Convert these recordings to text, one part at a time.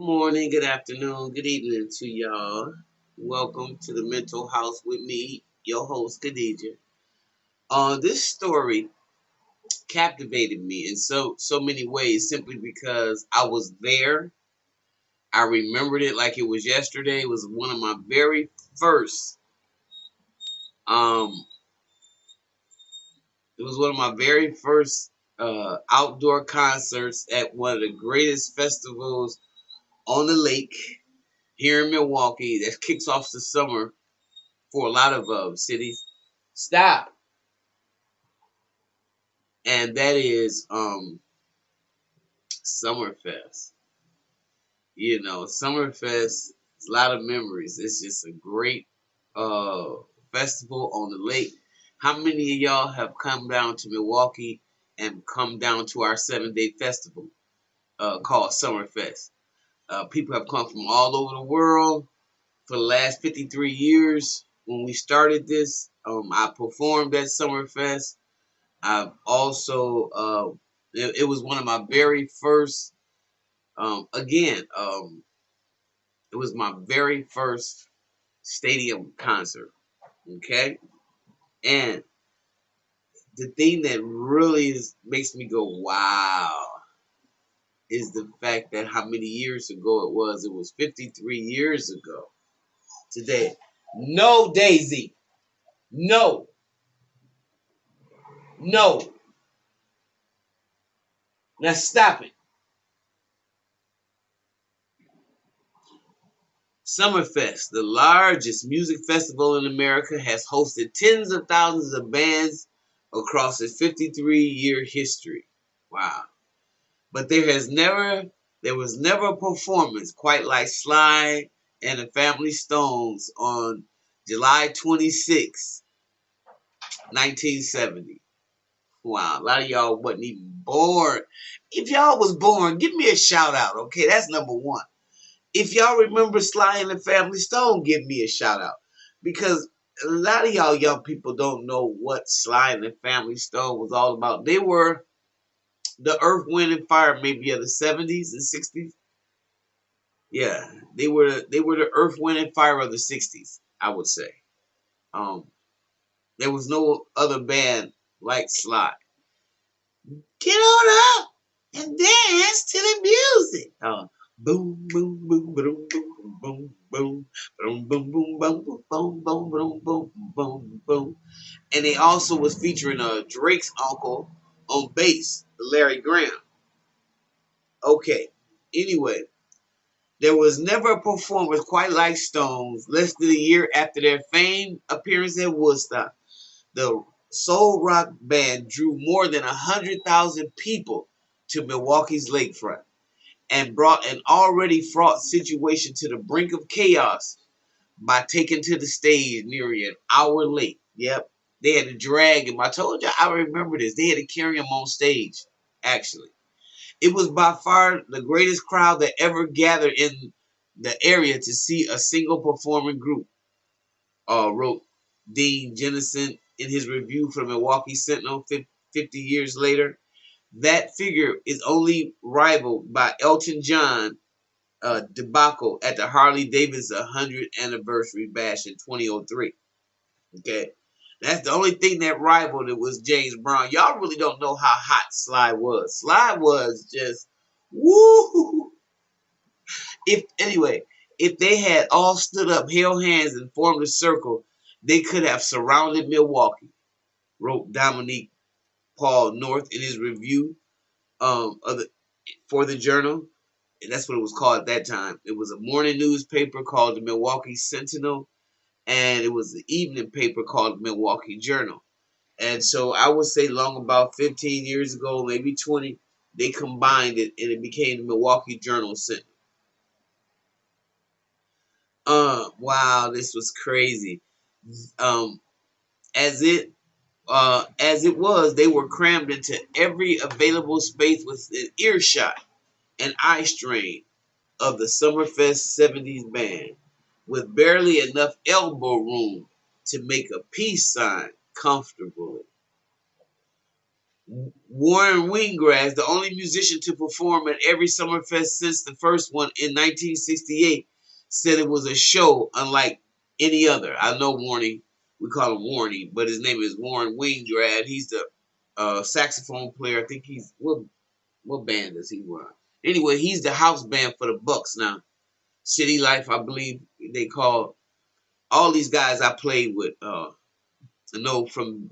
morning, good afternoon, good evening to y'all. Welcome to the Mental House with me, your host, Khadija. This story captivated me in so many ways simply because I was there. I remembered it like it was yesterday. It was one of my very first um it was one of my very first outdoor concerts at one of the greatest festivals on the lake here in Milwaukee that kicks off the summer for a lot of cities. Stop. And that is Summerfest. Summerfest is a lot of memories. It's just a great uh festival on the lake. How many of y'all have come down to Milwaukee and come down to our 7-day festival called Summerfest? People have come from all over the world for the last 53 years. When we started this, I performed at Summerfest. I've also it was one of my very first again it was my very first stadium concert. Okay, and the thing that really makes me go wow is the fact that how many years ago it was. It was 53 years ago today. No, Daisy. No, no. Now stop it. Summerfest, the largest music festival in America, has hosted tens of thousands of bands across its 53-year history. Wow. But there was never a performance quite like Sly and the Family Stones on July 26, 1970. Wow, a lot of y'all wasn't even born. If y'all was born, give me a shout out, okay? That's number one. If y'all remember Sly and the Family Stone, give me a shout out. Because a lot of y'all young people don't know what Sly and the Family Stone was all about. They were the Earth, Wind, and Fire maybe of the 70s and 60s. Yeah, they were the Earth, Wind, and Fire of the 60s, I would say. Um, there was no other band like Sly. Get on up and dance to the music. Boom, boom, boom, boom, boom, boom, boom, boom, boom, boom, boom, boom, boom, boom, boom, boom, boom, boom. And they also was featuring Drake's uncle on bass, Larry Graham. Okay. Anyway, there was never a performance quite like Stones. Less than a year after their famed appearance at Woodstock, the soul rock band drew more than 100,000 people to Milwaukee's lakefront and brought an already fraught situation to the brink of chaos by taking to the stage nearly an hour late. Yep, they had to drag him. I told you, I remember this. They had to carry him on stage, actually. It was by far the greatest crowd that ever gathered in the area to see a single performing group, wrote Dean Jennison in his review for the Milwaukee Sentinel 50 years later. That figure is only rivaled by Elton John debacle at the Harley Davidson 100th anniversary bash in 2003. Okay, that's the only thing that rivaled it was James Brown. Y'all really don't know how hot Sly was. Sly was just woo. If they had all stood up, held hands, and formed a circle, they could have surrounded Milwaukee, wrote Dominique Paul North in his review for the Journal. And that's what it was called at that time. It was a morning newspaper called the Milwaukee Sentinel, and it was the evening paper called the Milwaukee Journal. And so I would say long about 15 years ago, maybe 20, they combined it and it became the Milwaukee Journal Sentinel. Wow, this was crazy. Um, as it was, they were crammed into every available space within earshot and eye strain of the Summerfest 70s band, with barely enough elbow room to make a peace sign comfortably. Warren Winggrass, the only musician to perform at every Summerfest since the first one in 1968, said it was a show unlike any other. I know Warnie, we call him Warnie, but his name is Warren Winggrass. He's the saxophone player. I think he's what band does he run? Anyway, he's the house band for the Bucks now. City Life, I believe they call all these guys I played with. I know from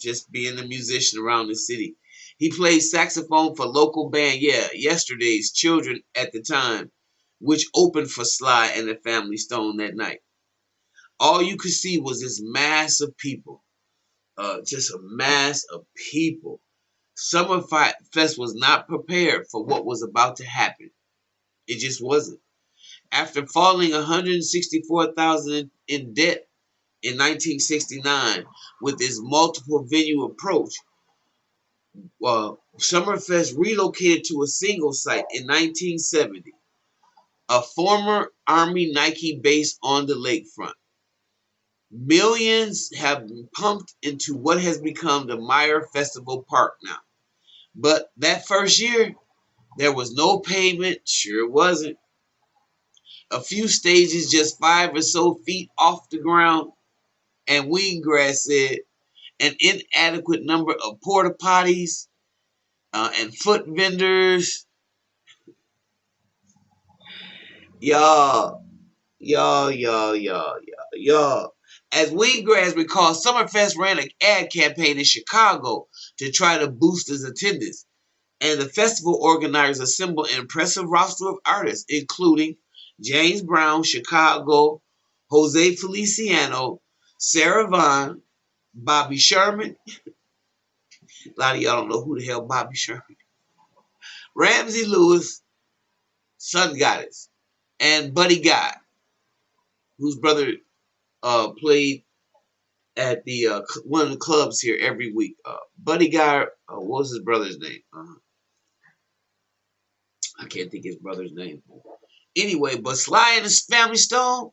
just being a musician around the city. He played saxophone for local band, Yesterday's Children at the time, which opened for Sly and the Family Stone that night. All you could see was this mass of people, just a mass of people. Summerfest was not prepared for what was about to happen. It just wasn't. After falling 164,000 in debt in 1969 with its multiple venue approach, Summerfest relocated to a single site in 1970, a former Army Nike base on the lakefront. Millions have been pumped into what has become the Meyer Festival Park now. But that first year, there was no pavement, sure wasn't. A few stages just 5 or so feet off the ground, and Wheatgrass said an inadequate number of porta potties and foot vendors. Y'all, y'all. As Wheatgrass recalls, Summerfest ran an ad campaign in Chicago to try to boost its attendance, and the festival organizers assembled an impressive roster of artists, including James Brown, Chicago, Jose Feliciano, Sarah Vaughan, Bobby Sherman. A lot of y'all don't know who the hell Bobby Sherman is. Ramsey Lewis, Sun Goddess, and Buddy Guy, whose brother played at the one of the clubs here every week. Buddy Guy, what was his brother's name? I can't think his brother's name. Anyway, but Sly and his Family Stone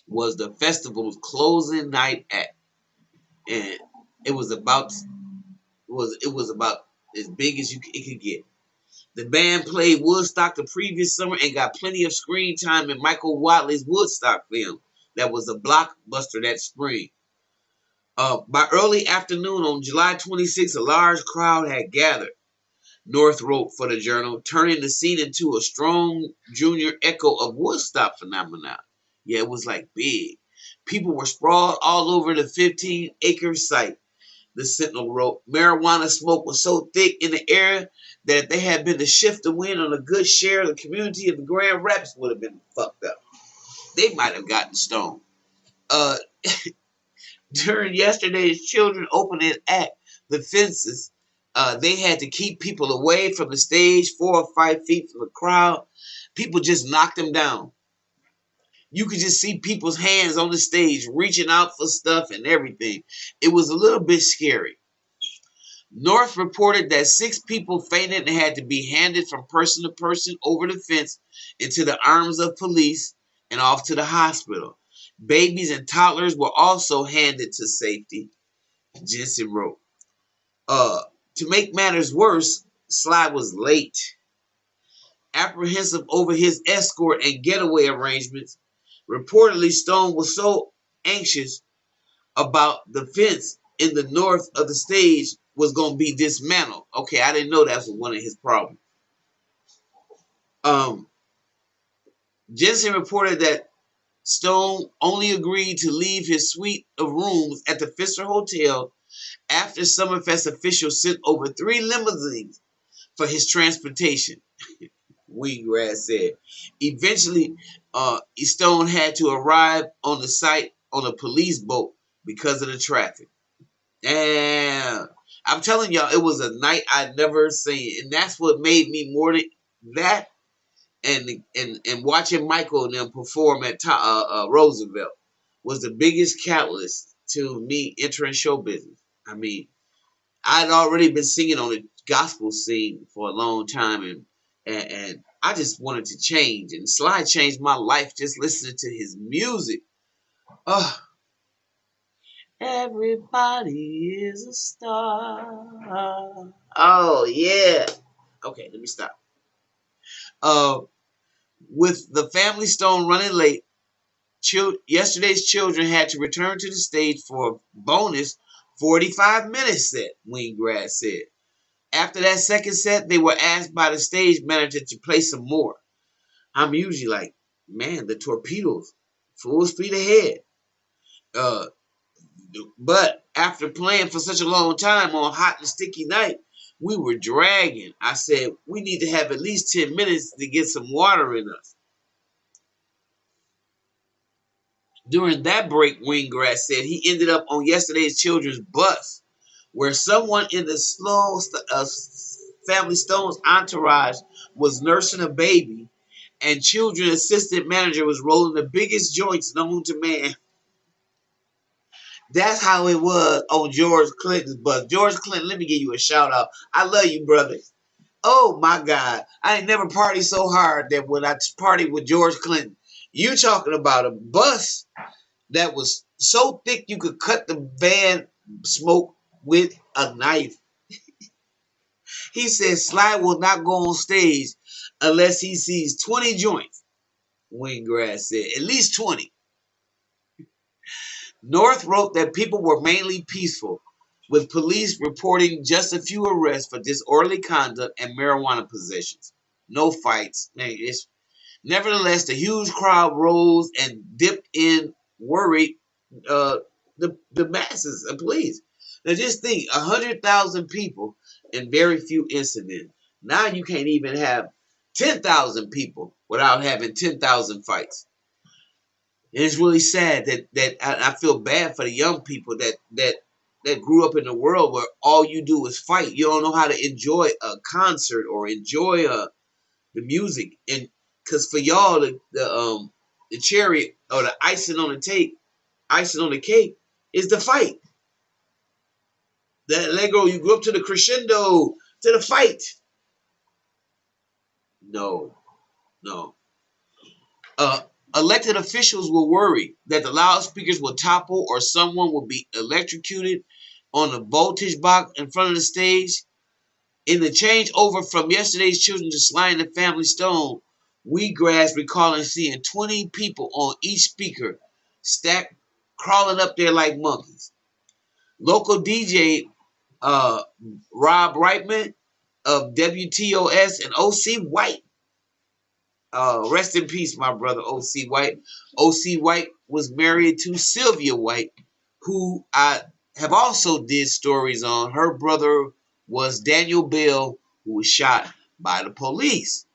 was the festival's closing night act, and it was about as big as it could get. The band played Woodstock the previous summer and got plenty of screen time in Michael Watley's Woodstock film that was a blockbuster that spring. By early afternoon on July 26, a large crowd had gathered, North wrote for the Journal, turning the scene into a strong junior echo of Woodstock phenomenon. Yeah, it was like big. People were sprawled all over the 15-acre site, the Sentinel wrote. Marijuana smoke was so thick in the air that if they had been to shift the wind on a good share of the community of the Grand Rapids would have been fucked up. They might have gotten stoned. During yesterday's Children opening act, the fences, they had to keep people away from the stage 4 or 5 feet from the crowd. People just knocked them down. You could just see people's hands on the stage reaching out for stuff and everything. It was a little bit scary. North reported that 6 people fainted and had to be handed from person to person over the fence into the arms of police and off to the hospital. Babies and toddlers were also handed to safety, Jensen wrote. To make matters worse, Sly was late. Apprehensive over his escort and getaway arrangements, reportedly Stone was so anxious about the fence in the north of the stage was going to be dismantled. Okay, I didn't know that was one of his problems. Jensen reported that Stone only agreed to leave his suite of rooms at the Pfister Hotel after Summerfest officials sent over 3 limousines for his transportation, Wheatgrass said. Eventually, Stone had to arrive on the site on a police boat because of the traffic. And I'm telling y'all, it was a night I'd never seen. And that's what made me more than that and watching Michael and them perform at Roosevelt was the biggest catalyst to me entering show business. I mean, I'd already been singing on the gospel scene for a long time, and I just wanted to change. And Sly changed my life just listening to his music. Everybody is a star. Oh yeah. Okay, let me stop. Uh, with the family stone running late, yesterday's children had to return to the stage for a bonus 45 minutes set, Winggrass said. After that second set, they were asked by the stage manager to play some more. I'm usually like, man, the torpedoes, full speed ahead. Uh, but after playing for such a long time on a hot and sticky night, we were dragging. I said, we need to have at least 10 minutes to get some water in us. During that break, Winggrass said he ended up on yesterday's children's bus, where someone in the Family Stone's entourage was nursing a baby, and children assistant manager was rolling the biggest joints known to man. That's how it was on George Clinton's bus. George Clinton, let me give you a shout out. I love you, brother. Oh my God. I ain't never partied so hard that when I partied with George Clinton. You talking about a bus that was so thick you could cut the van smoke with a knife. He said Sly will not go on stage unless he sees 20 joints. Winggrass said, at least 20. North wrote that people were mainly peaceful, with police reporting just a few arrests for disorderly conduct and marijuana possessions. No fights. Nevertheless, the huge crowd rose and dipped in, worried the masses of police. Now just think, 100,000 people and very few incidents. Now you can't even have 10,000 people without having 10,000 fights. And it's really sad that I feel bad for the young people that grew up in a world where all you do is fight. You don't know how to enjoy a concert or enjoy the music. And because for y'all, the cherry or the icing on the cake is the fight. That Lego, you grew up to the crescendo, to the fight. No, no. Elected officials were worried that the loudspeakers would topple or someone would be electrocuted on the voltage box in front of the stage. In the changeover from yesterday's children to Sly and the Family Stone, Wheatgrass recalling seeing 20 people on each speaker, stacked, crawling up there like monkeys. Local DJ Rob Reitman of WTOS and OC White. Rest in peace, my brother OC White. OC White was married to Sylvia White, who I have also did stories on. Her brother was Daniel Bell, who was shot by the police.